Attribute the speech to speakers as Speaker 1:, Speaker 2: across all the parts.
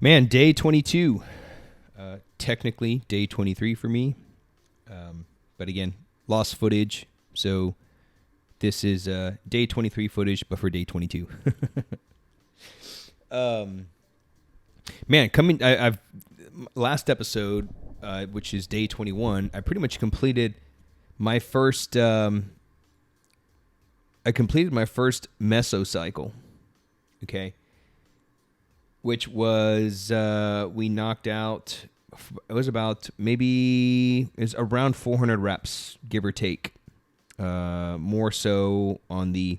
Speaker 1: Man, day 22. Technically, day 23 for me. But again, lost footage. So this is day 23 footage, but for day 22. I've last episode, which is day 21, I pretty much completed my first. I completed my first mesocycle. Okay. Which was, we knocked out, it was about around 400 reps, give or take. More so on the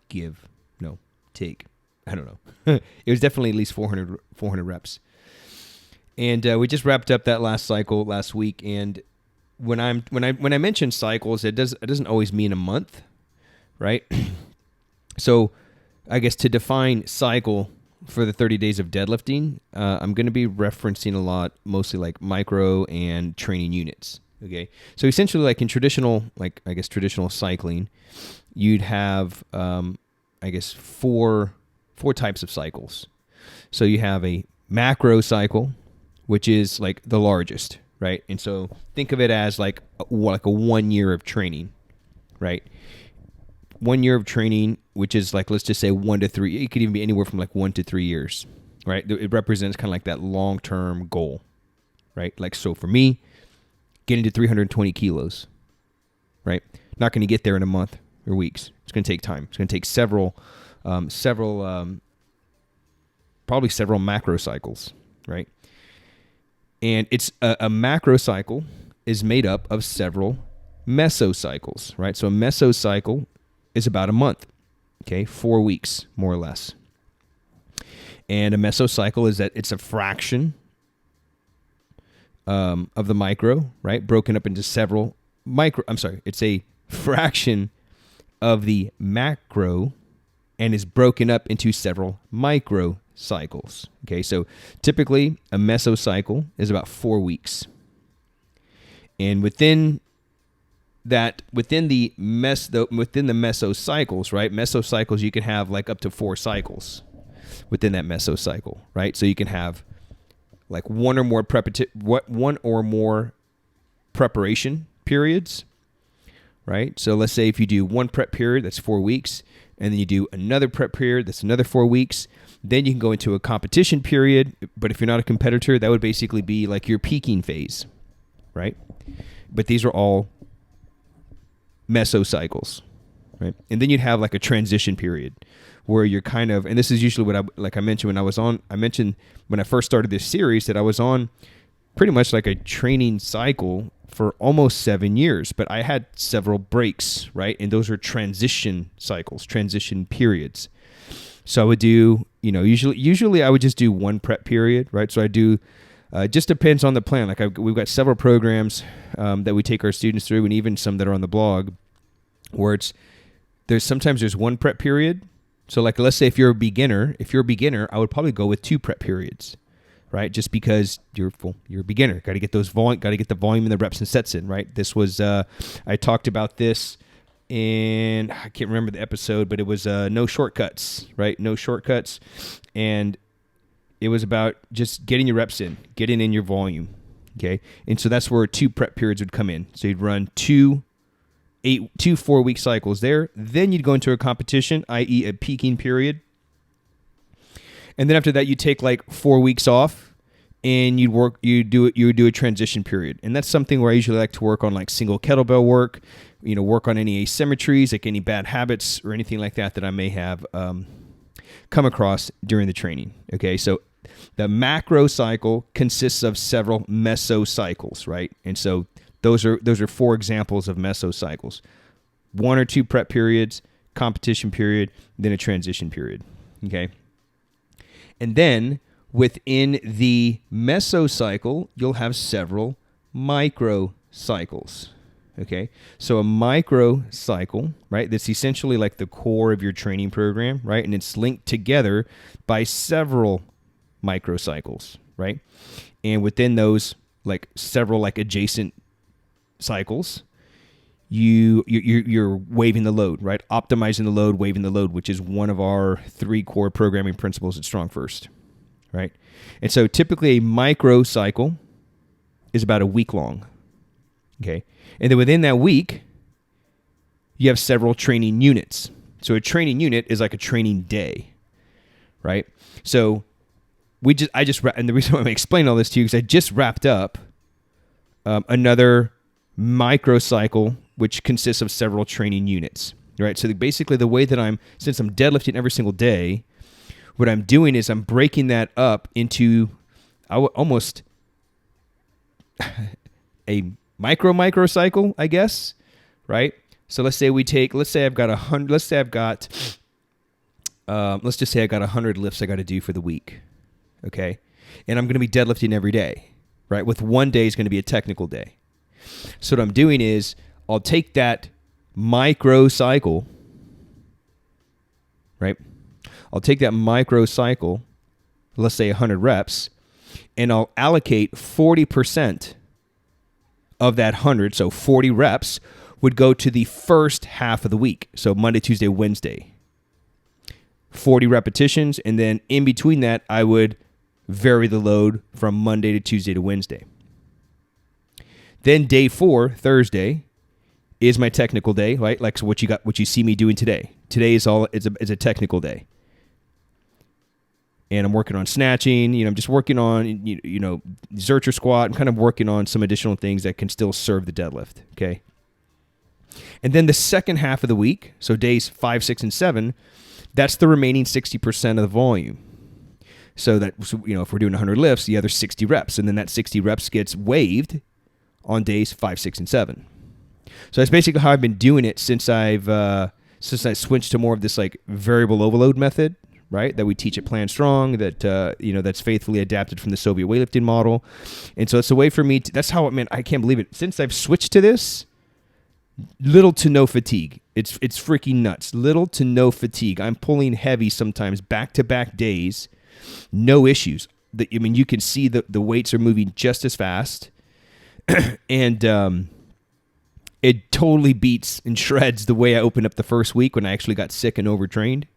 Speaker 1: take. I don't know. It was definitely at least 400 reps. And we just wrapped up that last cycle last week. And when I mention cycles, it doesn't always mean a month, right? So I guess to define cycle for the 30 days of deadlifting, I'm going to be referencing a lot, mostly like micro and training units. Okay, so essentially, like in traditional cycling, you'd have, four types of cycles. So you have a macro cycle, which is like the largest, right? And so think of it as like a 1 year of training, right? 1 year of training, which is like, let's just say 1 to 3. It could even be anywhere from like 1 to 3 years, right? It represents kind of like that long-term goal, right? Like, so for me, getting to 320 kilos, right? Not going to get there in a month or weeks. It's going to take time. It's going to take probably several macro cycles, right? And it's a macro cycle is made up of several mesocycles, right? So a mesocycle is about a month, okay, 4 weeks, more or less. And a mesocycle is that it's a fraction of the micro, right? Broken up into several it's a fraction of the macro and is broken up into several micro cycles. Okay, so typically a mesocycle is about 4 weeks. And within the mesocycles, right? Mesocycles, you can have like up to 4 cycles within that mesocycle, right? So you can have like one or more preparation periods, right? So let's say if you do one prep period, that's 4 weeks, and then you do another prep period, that's another 4 weeks. Then you can go into a competition period, but if you're not a competitor, that would basically be like your peaking phase, right? But these are all mesocycles, right? And then you'd have like a transition period where you're kind of, and this is usually what I mentioned when I first started this series that I was on pretty much like a training cycle for almost 7 years, but I had several breaks, right? And those are transition cycles, transition periods. So I would do, usually I would just do one prep period, right? So I do, just depends on the plan. Like we've got several programs that we take our students through, and even some that are on the blog, where there's one prep period. So like, let's say if you're a beginner, I would probably go with 2 prep periods, right? Just because you're a beginner, got to get the volume and the reps and sets in, right? This was, I talked about this in, I can't remember the episode, but it was no shortcuts, right? No shortcuts. And it was about just getting your reps in, getting in your volume, okay? And so that's where 2 prep periods would come in. So you'd run 2 4-week cycles there. Then you'd go into a competition, i.e. a peaking period. And then after that, you take like 4 weeks off, and you would do a transition period. And that's something where I usually like to work on like single kettlebell work, work on any asymmetries, like any bad habits or anything like that I may have come across during the training. Okay, so the macro cycle consists of several mesocycles, right? And so those are 4 examples of mesocycles: 1 or 2 prep periods, competition period, then a transition period. Okay, and then within the mesocycle, you'll have several microcycles. Okay, so a microcycle, right? That's essentially like the core of your training program, right? And it's linked together by several microcycles, right? And within those, like several like adjacent cycles, you're waving the load, right? Optimizing the load, waving the load, which is one of our 3 core programming principles at Strong First, right? And so typically a microcycle is about a week long, okay? And then within that week, you have several training units. So a training unit is like a training day, right? So and the reason why I'm explaining all this to you is I just wrapped up another microcycle, which consists of several training units, right? So basically the way that since I'm deadlifting every single day, what I'm doing is I'm breaking that up into almost a microcycle, I guess, right? So let's say I've got 100, let's just say I got 100 lifts I got to do for the week, okay? And I'm going to be deadlifting every day, right? With one day is going to be a technical day. So what I'm doing is I'll take that microcycle, right? I'll take that microcycle, let's say 100 reps, and I'll allocate 40% of that 100, so 40 reps, would go to the first half of the week, so Monday, Tuesday, Wednesday. 40 repetitions, and then in between that, I would vary the load from Monday to Tuesday to Wednesday. Then day 4, Thursday, is my technical day, right? Like so what you see me doing today. Today is a technical day. And I'm working on snatching, I'm just working on, Zercher squat. I'm kind of working on some additional things that can still serve the deadlift, okay? And then the second half of the week, so days 5, 6, and 7, that's the remaining 60% of the volume. So if we're doing 100 lifts, the other 60 reps, and then that 60 reps gets waived on days 5, 6, and 7. So that's basically how I've been doing it since I switched to more of this like variable overload method, right? That we teach at Plan Strong, that's faithfully adapted from the Soviet weightlifting model. And so it's a way for me to, that's how it meant. I can't believe it. Since I've switched to this, little to no fatigue. It's freaking nuts. Little to no fatigue. I'm pulling heavy sometimes back-to-back days. No issues. You can see the weights are moving just as fast. And it totally beats and shreds the way I opened up the first week when I actually got sick and overtrained.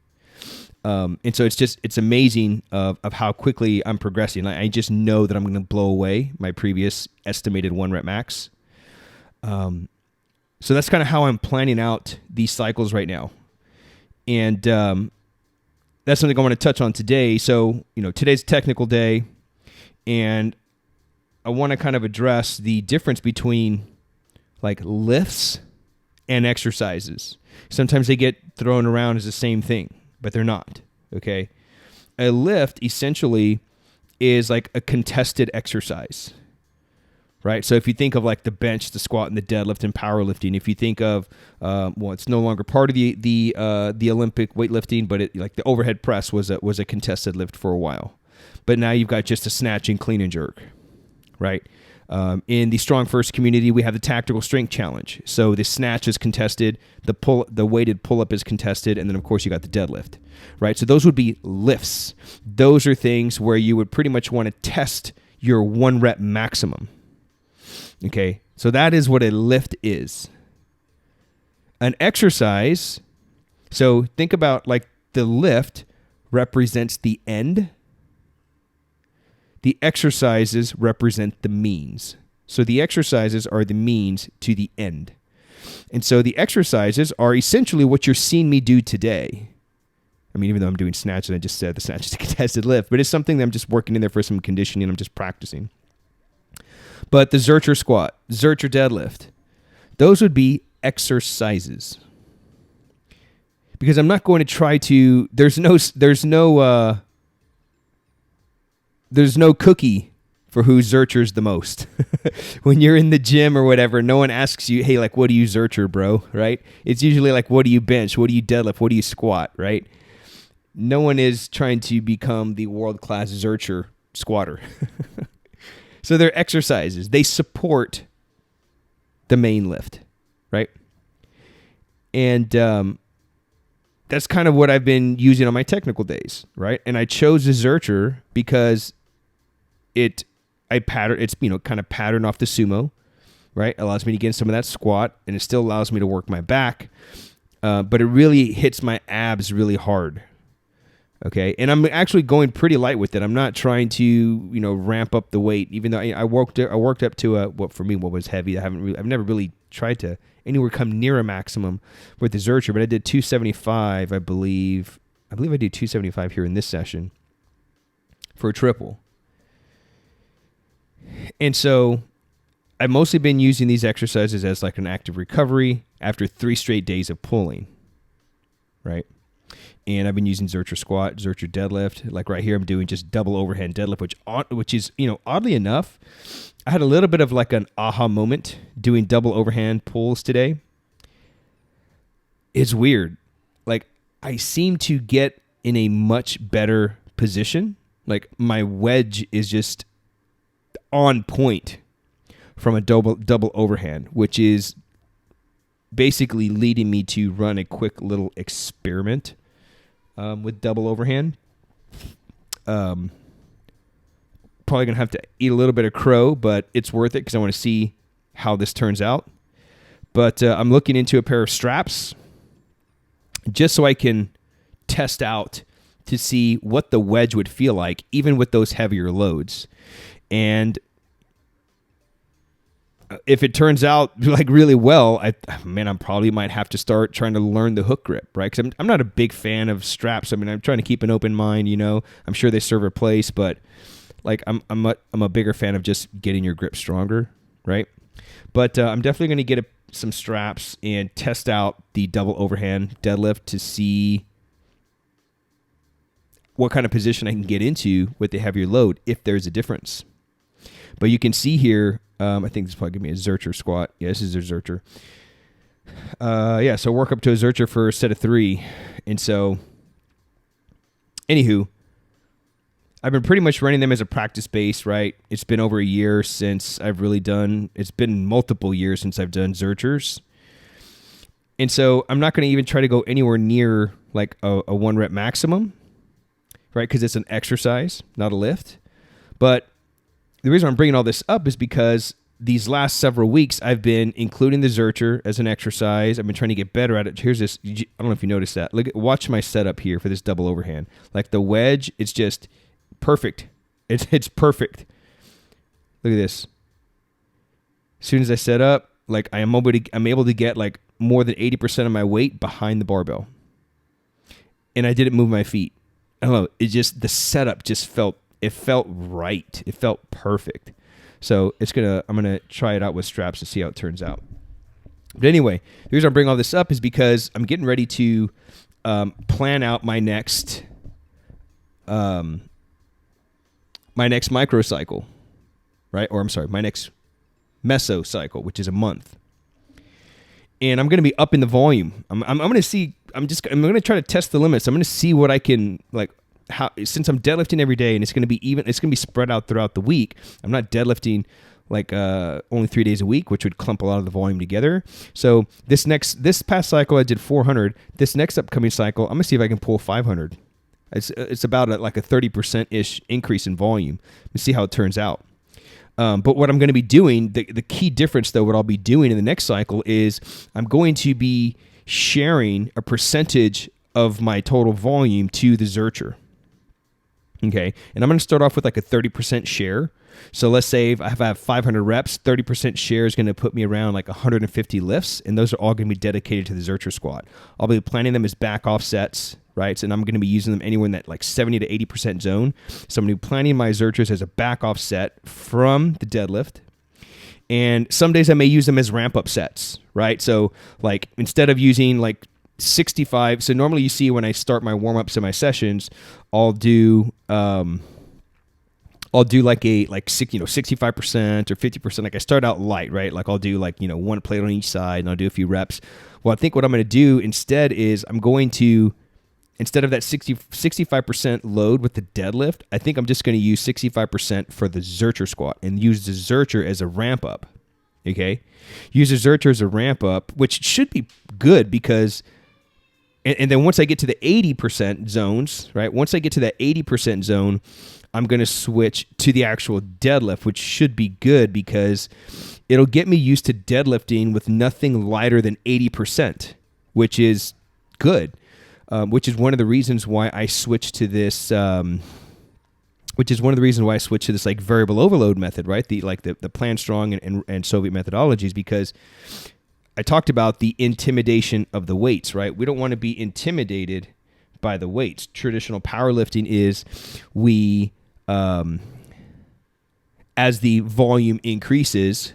Speaker 1: And so it's amazing of how quickly I'm progressing. I just know that I'm going to blow away my previous estimated 1 rep max. So that's kind of how I'm planning out these cycles right now. And that's something I want to touch on today. So, today's technical day, and I want to kind of address the difference between like lifts and exercises. Sometimes they get thrown around as the same thing, but they're not, okay? A lift essentially is like a contested exercise, right? So if you think of like the bench, the squat, and the deadlift and powerlifting, if you think of, it's no longer part of the Olympic weightlifting, but like the overhead press was a contested lift for a while. But now you've got just a snatch and clean and jerk, right? In the Strong First community, we have the tactical strength challenge. So the snatch is contested, the weighted pull-up is contested, and then of course you got the deadlift, right? So those would be lifts. Those are things where you would pretty much want to test your 1 rep maximum. Okay, so that is what a lift is. An exercise, so think about like the lift represents the end. The exercises represent the means. So the exercises are the means to the end. And so the exercises are essentially what you're seeing me do today. I mean, even though I'm doing snatch, and I just said the snatch is a contested lift, but it's something that I'm just working in there for some conditioning. I'm just practicing. But the Zercher squat, Zercher deadlift, those would be exercises. Because I'm not going to try to, there's no cookie for who Zerchers the most. When you're in the gym or whatever, no one asks you, hey, like, what do you Zercher, bro, right? It's usually like, what do you bench? What do you deadlift? What do you squat, right? No one is trying to become the world-class Zercher squatter. So they're exercises. They support the main lift, right? And that's kind of what I've been using on my technical days, right? And I chose the Zercher because it's kind of patterned off the sumo, right? Allows me to get in some of that squat, and it still allows me to work my back, but it really hits my abs really hard. Okay. And I'm actually going pretty light with it. I'm not trying to, ramp up the weight, even though I worked up to what was heavy. I've never really tried to anywhere come near a maximum with the Zercher, but I did 275, I believe. I believe I did 275 here in this session for a triple. And so I've mostly been using these exercises as like an active recovery after 3 straight days of pulling, right? And I've been using Zercher squat, Zercher deadlift. Like right here, I'm doing just double overhand deadlift, which is, oddly enough, I had a little bit of like an aha moment doing double overhand pulls today. It's weird. Like I seem to get in a much better position. Like my wedge is just on point from a double overhand, which is basically leading me to run a quick little experiment with double overhand. Probably going to have to eat a little bit of crow, but it's worth it because I want to see how this turns out. But I'm looking into a pair of straps just so I can test out to see what the wedge would feel like, even with those heavier loads. And if it turns out like really well, I probably might have to start trying to learn the hook grip, right? Because I'm not a big fan of straps. I mean, I'm trying to keep an open mind. I'm sure they serve a place, but like I'm a bigger fan of just getting your grip stronger, right? But I'm definitely going to get some straps and test out the double overhand deadlift to see what kind of position I can get into with the heavier load if there's a difference. But you can see here, I think this is probably going to be a Zercher squat. Yeah, this is a Zercher. So work up to a Zercher for a set of 3. And so, anywho, I've been pretty much running them as a practice base, right? It's been over a year since I've really done, it's been multiple years since I've done Zerchers. And so I'm not going to even try to go anywhere near like a 1 rep maximum, right? Because it's an exercise, not a lift. But the reason I'm bringing all this up is because these last several weeks, I've been including the Zercher as an exercise. I've been trying to get better at it. Here's this. I don't know if you noticed that. Watch my setup here for this double overhand. Like the wedge, it's just perfect. It's perfect. Look at this. As soon as I set up, like I'm able to get like more than 80% of my weight behind the barbell. And I didn't move my feet. I don't know. The setup just felt right. It felt perfect. So I'm gonna try it out with straps to see how it turns out. But anyway, the reason I bring all this up is because I'm getting ready to plan out my next microcycle, right? Or I'm sorry, my next mesocycle, which is a month. And I'm going to be up in the volume. I'm going to see. I'm going to try to test the limits. I'm going to see what I can since I'm deadlifting every day and it's going to be even. It's going to be spread out throughout the week. I'm not deadlifting like only 3 days a week, which would clump a lot of the volume together. So this past cycle I did 400. This next upcoming cycle, I'm going to see if I can pull 500. It's about a 30%-ish increase in volume. Let's see how it turns out. But what I'm going to be doing, the key difference though, what I'll be doing in the next cycle is I'm going to be sharing a percentage of my total volume to the Zercher. Okay. And I'm going to start off with like a 30% share. So let's say if I have 500 reps, 30% share is going to put me around like 150 lifts. And those are all going to be dedicated to the Zercher squat. I'll be planning them as back offsets, right? And I'm going to be using them anywhere in that like 70 to 80% zone. So I'm going to be planning my Zerchers as a back offset from the deadlift. And some days I may use them as ramp up sets, right? So like instead of using like 65, so normally you see when I start my warm ups and my sessions, I'll do like 65% or 50%. Like I start out light, right? Like I'll do like, one plate on each side and I'll do a few reps. Well, I think what I'm going to do instead is I'm going to, instead of that 65% load with the deadlift, I think I'm just going to use 65% for the Zercher squat and use the Zercher as a ramp up. Okay. Use the Zercher as a ramp up, which should be good because, and then once I get to the 80% zones, right? Once I get to that 80% zone, I'm going to switch to the actual deadlift, which should be good because it'll get me used to deadlifting with nothing lighter than 80%, which is good. which is one of the reasons why I switched to this. Like variable overload method, right? The Plan Strong and Soviet methodologies, because I talked about the intimidation of the weights, right? We don't want to be intimidated by the weights. Traditional powerlifting is as the volume increases,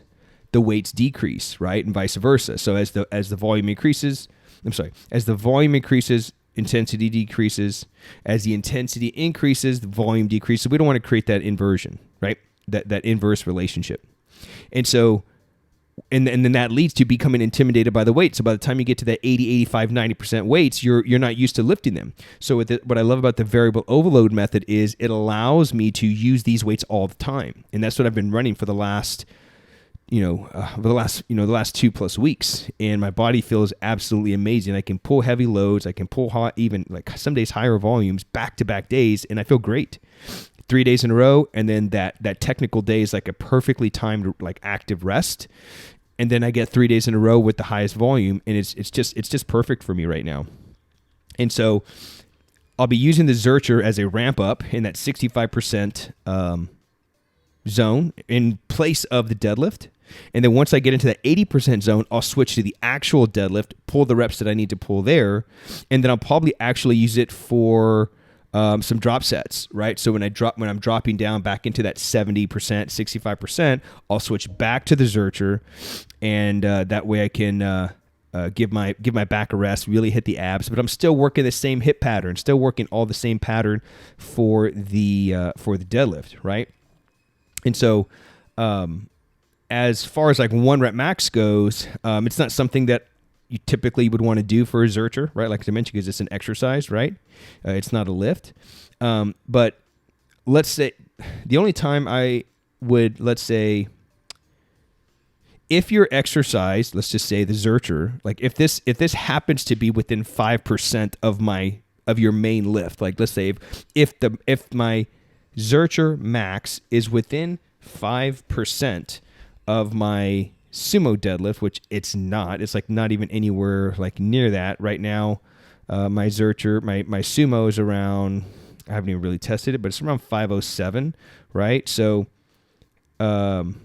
Speaker 1: the weights decrease, right? And vice versa. So as the volume increases, intensity decreases. As the intensity increases, the volume decreases. We don't want to create that inversion, right? That inverse relationship. And so, and then that leads to becoming intimidated by the weight. So by the time you get to that 80, 85, 90% weights, you're not used to lifting them. So what I love about the variable overload method is it allows me to use these weights all the time. And that's what I've been running for the last 2+ weeks, and my body feels absolutely amazing. I can pull heavy loads. I can pull hot, even like some days higher volumes, back-to-back days, and I feel great. 3 days in a row, and then that technical day is like a perfectly timed like active rest, and then I get 3 days in a row with the highest volume, and it's just perfect for me right now. And so I'll be using the Zercher as a ramp up in that 65% zone in place of the deadlift. And then once I get into that 80% zone, I'll switch to the actual deadlift, pull the reps that I need to pull there, and then I'll probably actually use it for some drop sets, right? So when I'm dropping down back into that 70%, 65%, I'll switch back to the Zercher, and that way I can give my back a rest, really hit the abs, but I'm still working the same hip pattern, still working all the same pattern for the deadlift, right? And so, as far as like 1 rep max goes, it's not something that you typically would want to do for a Zercher, right? Like I mentioned, because it's an exercise, right? It's not a lift. But let's say the only time I would, if your exercise, let's just say the Zercher, like if this happens to be within 5% of your main lift, like let's say if my Zercher max is within 5% of my sumo deadlift, which it's not. It's like not even anywhere like near that right now. My Zercher, my sumo is around, I haven't even really tested it, but it's around 507, right? So that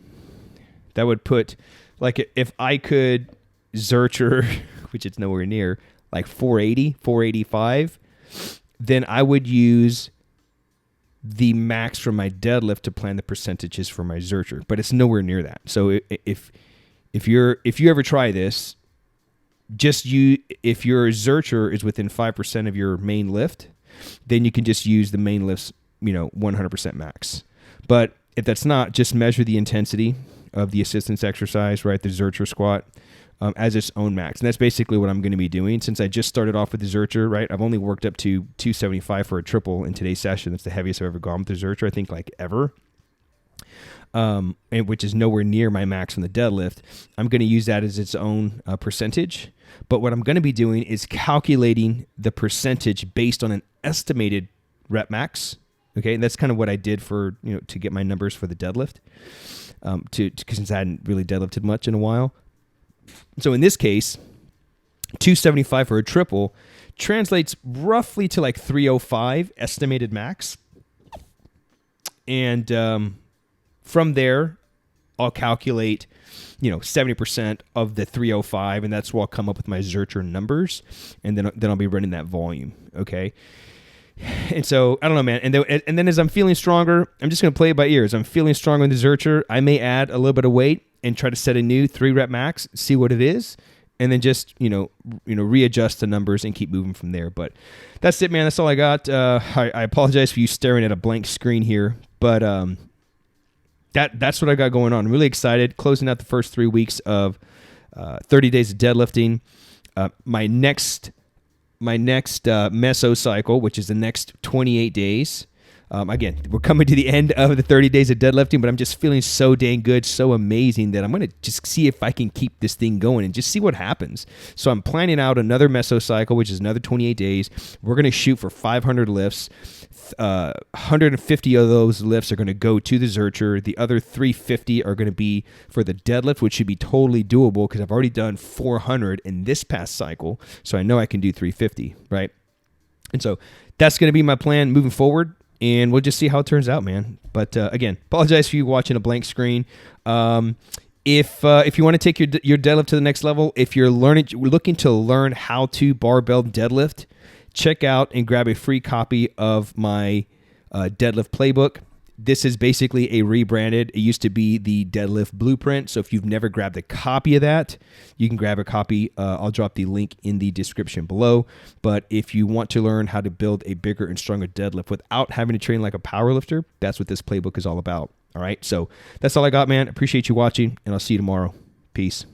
Speaker 1: would put, like if I could Zercher, which it's nowhere near, like 480, 485, then I would use the max from my deadlift to plan the percentages for my Zercher, but it's nowhere near that. So if you ever try this, if your Zercher is within 5% of your main lift, then you can just use the main lift's 100% max. But if that's not, just measure the intensity of the assistance exercise, right? The Zercher squat as its own max. And that's basically what I'm going to be doing. Since I just started off with the Zercher, right? I've only worked up to 275 for a triple in today's session. That's the heaviest I've ever gone with the Zercher, I think, like ever. And which is nowhere near my max from the deadlift. I'm going to use that as its own percentage. But what I'm going to be doing is calculating the percentage based on an estimated rep max. Okay, and that's kind of what I did for to get my numbers for the deadlift. Since I hadn't really deadlifted much in a while. So in this case, 275 for a triple translates roughly to like 305 estimated max. And from there, I'll calculate, 70% of the 305, and that's where I'll come up with my Zercher numbers, and then I'll be running that volume, okay? And so, I don't know, man. And then as I'm feeling stronger, I'm just going to play it by ear. As I'm feeling stronger in the Zercher, I may add a little bit of weight and try to set a new 3 rep max, see what it is, and then just, readjust the numbers and keep moving from there. But that's it, man. That's all I got. I apologize for you staring at a blank screen here, but that's what I got going on. I'm really excited. Closing out the first 3 weeks of 30 days of deadlifting. My next mesocycle, which is the next 28 days. Again, we're coming to the end of the 30 days of deadlifting, but I'm just feeling so dang good, so amazing that I'm going to just see if I can keep this thing going and just see what happens. So I'm planning out another mesocycle, which is another 28 days. We're going to shoot for 500 lifts. 150 of those lifts are going to go to the Zercher. The other 350 are going to be for the deadlift, which should be totally doable because I've already done 400 in this past cycle. So I know I can do 350, right? And so that's going to be my plan moving forward, and we'll just see how it turns out, man. But again, apologize for you watching a blank screen. If you want to take your deadlift to the next level, if you're looking to learn how to barbell deadlift, check out and grab a free copy of my Deadlift Playbook. This is basically a rebranded. It used to be the Deadlift Blueprint. So if you've never grabbed a copy of that, you can grab a copy. I'll drop the link in the description below. But if you want to learn how to build a bigger and stronger deadlift without having to train like a powerlifter, that's what this playbook is all about. All right. So that's all I got, man. Appreciate you watching, and I'll see you tomorrow. Peace.